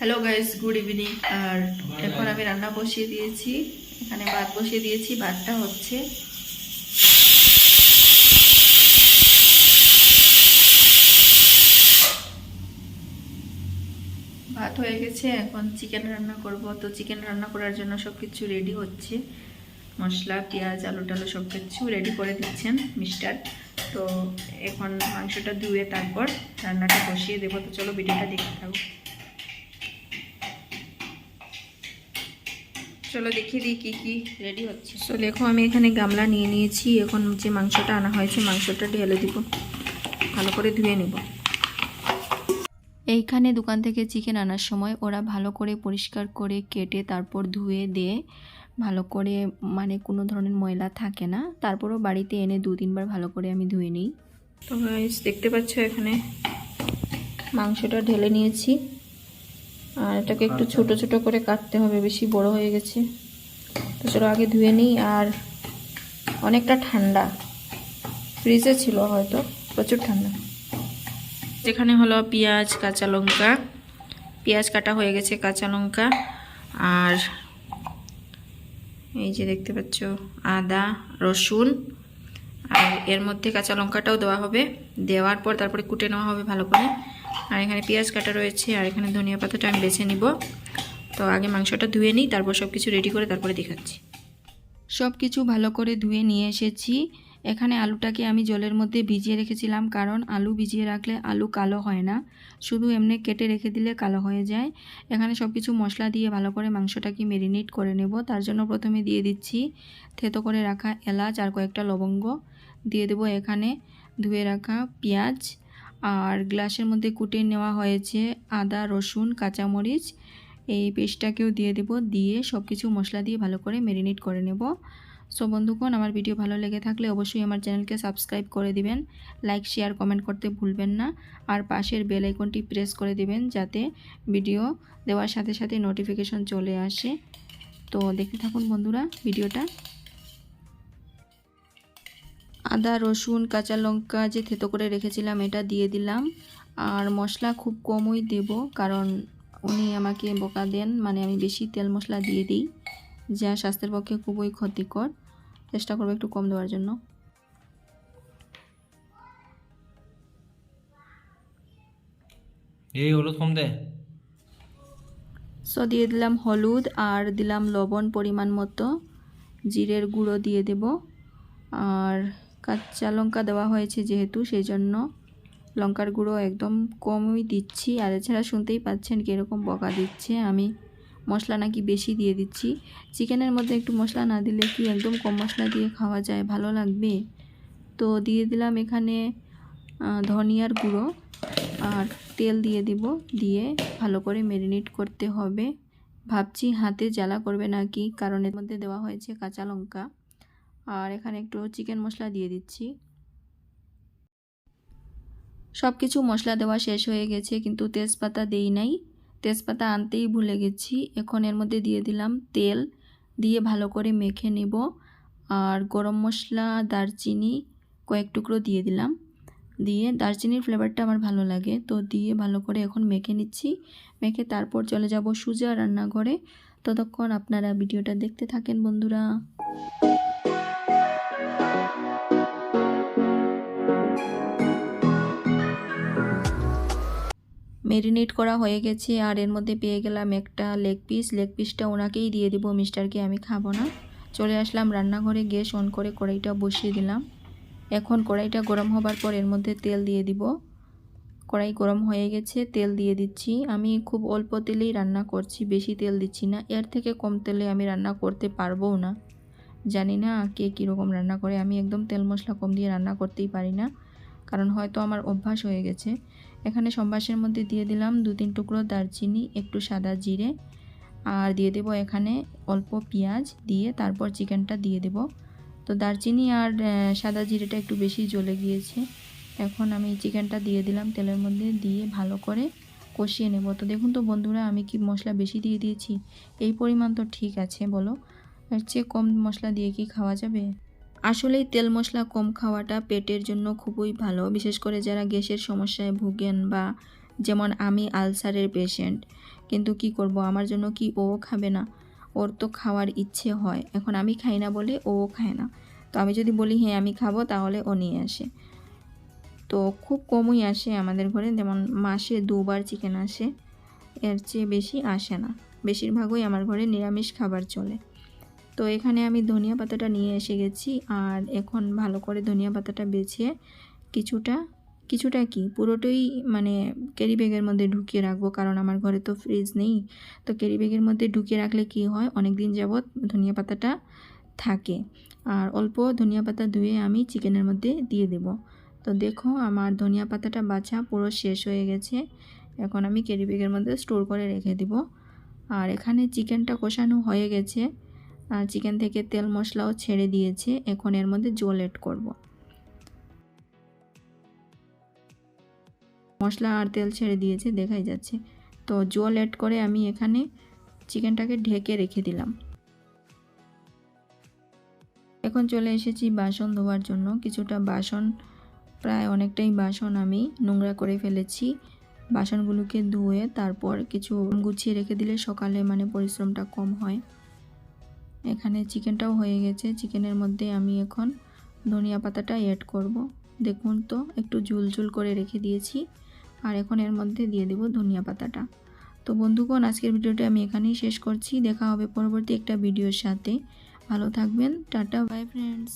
Hello guys, good evening. আর এখন আমি রান্না বসিয়ে দিয়েছি, এখানে ভাত বসিয়ে দিয়েছি। ভাতটা হচ্ছে, ভাত হয়ে গেছে। এখন চিকেন রান্না করব। তো চিকেন রান্না করার জন্য সব কিছু রেডি হচ্ছে, মশলা, পেঁয়াজ, আলু টালু সব কিছু রেডি করে দিচ্ছেন মিস্টার। তো এখন মাংসটা ধুয়ে তারপর রান্নাটা বসিয়ে দেবো। তো চলো ভিডিওটা দেখতে থাকো। চলো দেখিয়ে দিই কী কী রেডি হচ্ছে। তো দেখো, আমি এখানে গামলা নিয়ে নিয়েছি। এখন যে মাংসটা আনা হয়েছে, মাংসটা ঢেলে দিব, ভালো করে ধুয়ে নেব। এইখানে দোকান থেকে চিকেন আনার সময় ওরা ভালো করে পরিষ্কার করে কেটে তারপর ধুয়ে দিয়ে ভালো করে, মানে কোনো ধরনের ময়লা থাকে না। তারপরও বাড়িতে এনে 2-3 বার ভালো করে আমি ধুয়ে নিই। তো গাইস, দেখতে পাচ্ছ এখানে মাংসটা ঢেলে নিয়েছি। আর এটাকে একটু ছোট ছোট করে কাটতে হবে, বেশি বড় হয়ে গেছে। তো চলো আগে ধুয়ে নিই। আর অনেকটা ঠান্ডা, ফ্রিজে ছিল হয়তো, প্রচুর ঠান্ডা। যেখানে হলো পেঁয়াজ, কাঁচা লঙ্কা, পেঁয়াজ কাটা হয়ে গেছে, কাঁচা লঙ্কা, আর এই যে দেখতে পাচ্ছ আদা, রসুন, আর এর মধ্যে কাঁচা লঙ্কাটাও দেওয়া হবে। দেওয়ার পর তারপরে কুটে নেওয়া হবে ভালো করে। আর এখানে পেঁয়াজ কাটা রয়েছে, আর এখানে ধনিয়া পাতাটা আমি বেছে নিব। তো আগে মাংসটা ধুয়ে নিই, তারপর সব কিছু রেডি করে তারপরে দেখাচ্ছি। সব কিছু ভালো করে ধুয়ে নিয়ে এসেছি। এখানে আলুটাকে আমি জলের মধ্যে ভিজিয়ে রেখেছিলাম, কারণ আলু ভিজিয়ে রাখলে আলু কালো হয় না, শুধু এমনি কেটে রেখে দিলে কালো হয়ে যায়। এখানে সব কিছু মশলা দিয়ে ভালো করে মাংসটাকে ম্যারিনেট করে নেব। তার জন্য প্রথমে দিয়ে দিচ্ছি থেতো করে রাখা এলাচ আর কয়েকটা লবঙ্গ। দিয়ে দেবো এখানে ধুয়ে রাখা পেঁয়াজ, আর গ্লাসের মধ্যে কুটে নেওয়া হয়েছে আদা, রসুন, কাঁচামরিচ, এই পেস্টটাকেও দিয়ে দেব। দিয়ে সব কিছু মশলা দিয়ে ভালো করে ম্যারিনেট করে নেব। সো বন্ধুগণ, আমার ভিডিও ভালো লেগে থাকলে অবশ্যই আমার চ্যানেলকে সাবস্ক্রাইব করে দিবেন, লাইক, শেয়ার, কমেন্ট করতে ভুলবেন না। আর পাশের বেল আইকনটি প্রেস করে দিবেন, যাতে ভিডিও দেওয়ার সাথে সাথে নোটিফিকেশন চলে আসে। তো দেখতে থাকুন বন্ধুরা ভিডিওটা। আদা, রসুন, কাঁচা লঙ্কা যে থেতো করে রেখেছিলাম এটা দিয়ে দিলাম। আর মশলা খুব কমই দেব, কারণ উনি আমাকে বকা দেন, মানে আমি বেশি তেল মশলা দিয়ে দিই, যা স্বাস্থ্যের পক্ষে খুবই ক্ষতিকর। চেষ্টা করবো একটু কম দেওয়ার জন্য। এই হলুদ কম দে। সো দিয়ে দিলাম হলুদ, আর দিলাম লবণ পরিমাণ মতো, জিরের গুঁড়ো দিয়ে দেব। আর কাঁচা লঙ্কা দেওয়া হয়েছে যেহেতু, সেই জন্য লঙ্কার গুঁড়ো একদম কমই দিচ্ছি। আর এছাড়া শুনতেই পাচ্ছেন কীরকম বকা দিচ্ছে, আমি মশলা নাকি বেশি দিয়ে দিচ্ছি। চিকেনের মধ্যে একটু মশলা না দিলে কি একদম কম মশলা দিয়ে খাওয়া যায়, ভালো লাগবে? তো দিয়ে দিলাম এখানে ধনিয়ার গুঁড়ো, আর তেল দিয়ে দিব। দিয়ে ভালো করে ম্যারিনেট করতে হবে। ভাবছি হাতে জ্বালা করবে নাকি, কারণ এর মধ্যে দেওয়া হয়েছে কাঁচা লঙ্কা। আর এখানে একটু চিকেন মশলা দিয়ে দিচ্ছি। সব কিছু মশলা দেওয়া শেষ হয়ে গেছে, কিন্তু তেজপাতা দেই নাই, তেজপাতা আনতেই ভুলে গেছি। এখন এর মধ্যে দিয়ে দিলাম তেল, দিয়ে ভালো করে মেখে নেব। আর গরম মশলা, দারচিনি কয়েক টুকরো দিয়ে দিলাম। দিয়ে দারচিনির ফ্লেভারটা আমার ভালো লাগে, তো দিয়ে ভালো করে এখন মেখে নিচ্ছি। মেখে তারপর চলে যাব সোজা রান্নাঘরে। ততক্ষণ আপনারা ভিডিওটা দেখতে থাকেন বন্ধুরা। ম্যারিনেট করা হয়ে গেছে, আর এর মধ্যে পেয়ে গেলাম একটা লেগ পিস। লেগ পিসটা ওনাকেই দিয়ে দেবো, মিস্টারকে আমি খাবো না। চলে আসলাম রান্নাঘরে, গ্যাস অন করে কড়াইটা বসিয়ে দিলাম। এখন কড়াইটা গরম হবার পর এর মধ্যে তেল দিয়ে দিব। কড়াই গরম হয়ে গেছে, তেল দিয়ে দিচ্ছি। আমি খুব অল্প তেলেই রান্না করছি, বেশি তেল দিচ্ছি না। এর থেকে কম তেলে আমি রান্না করতে পারবও না। জানি না কে কীরকম রান্না করে, আমি একদম তেল মশলা কম দিয়ে রান্না করতেই পারি না, কারণ হয়তো আমার অভ্যাস হয়ে গেছে। এখানে সম্বাসের মধ্যে দিয়ে দিলাম 2-3 টুকরো দারচিনি, একটু সাদা জিরে, আর দিয়ে দেব এখানে অল্প পেঁয়াজ। দিয়ে তারপর চিকেনটা দিয়ে দেব। তো দারচিনি আর সাদা জিরেটা একটু বেশি জ্বলে গিয়েছে। এখন আমি চিকেনটা দিয়ে দিলাম তেলের মধ্যে, দিয়ে ভালো করে কষিয়ে নেব। তো দেখুন তো বন্ধুরা, আমি কি মশলা বেশি দিয়ে দিয়েছি? এই পরিমাণ তো ঠিক আছে বলো? এর চেয়ে কম মশলা দিয়ে কি খাওয়া যাবে? আসলেই তেল মশলা কম খাওয়াটা পেটের জন্য খুবই ভালো, বিশেষ করে যারা গ্যাসের সমস্যায় ভোগেন, বা যেমন আমি আলসারের পেশেন্ট। কিন্তু কি করব, আমার জন্য কি ও খাবে না? ওর তো খাওয়ার ইচ্ছে হয়, এখন আমি খাই না বলে ও খায় না। তো আমি যদি বলি হ্যাঁ আমি খাবো, তাহলে ও নিয়ে আসে। তো খুব কমই আসে আমাদের ঘরে, যেমন মাসে 2বার চিকেন আসে, এর চেয়ে বেশি আসে না। বেশিরভাগই আমার ঘরে নিরামিষ খাবার চলে। তো এখানে আমি ধনিয়া পাতাটা নিয়ে এসে গেছি, আর এখন ভালো করে ধনিয়া পাতাটা বেছে কিছুটা কিছুটা কি পুরোটাই মানে ক্যারি ব্যাগের মধ্যে ঢুকিয়ে রাখবো, কারণ আমার ঘরে তো ফ্রিজ নেই। তো ক্যারি ব্যাগের মধ্যে ঢুকিয়ে রাখলে কি হয়, অনেক দিন যাবৎ ধনিয়া পাতাটা থাকে। আর অল্প ধনিয়া পাতা ধুয়ে আমি চিকেনের মধ্যে দিয়ে দেব। তো দেখো আমার ধনিয়া পাতাটা বাছা পুরো শেষ হয়ে গেছে। এখন আমি ক্যারি ব্যাগের মধ্যে স্টোর করে রেখে দিব। আর এখানে চিকেনটা কষানো হয়ে গেছে, আর চিকেন থেকে তেল মশলাও ছেড়ে দিয়েছে। এখন এর মধ্যে জল অ্যাড করব। মশলা আর তেল ছেড়ে দিয়েছে, দেখাই যাচ্ছে। তো জল অ্যাড করে আমি এখানে চিকেনটাকে ঢেকে রেখে দিলাম। এখন চলে এসেছি বাসন ধোয়ার জন্য। কিছুটা বাসন, প্রায় অনেকটাই বাসন আমি নোংরা করে ফেলেছি। বাসনগুলোকে ধুয়ে তারপর কিছু গুছিয়ে রেখে দিলে সকালে মানে পরিশ্রমটা কম হয়। এখানে চিকেনটাও হয়ে গেছে। চিকেনের মধ্যে আমি এখন ধনিয়া পাতাটা অ্যাড করব। দেখুন তো একটু ঝুলঝুল করে রেখে দিয়েছি, আর এখন এর মধ্যে দিয়ে দেব ধনিয়া পাতাটা। তো বন্ধুগণ, আজকের ভিডিওটা আমি এখানেই শেষ করছি। দেখা হবে পরবর্তী একটা ভিডিওর সাথে। ভালো থাকবেন। Tata, by friends.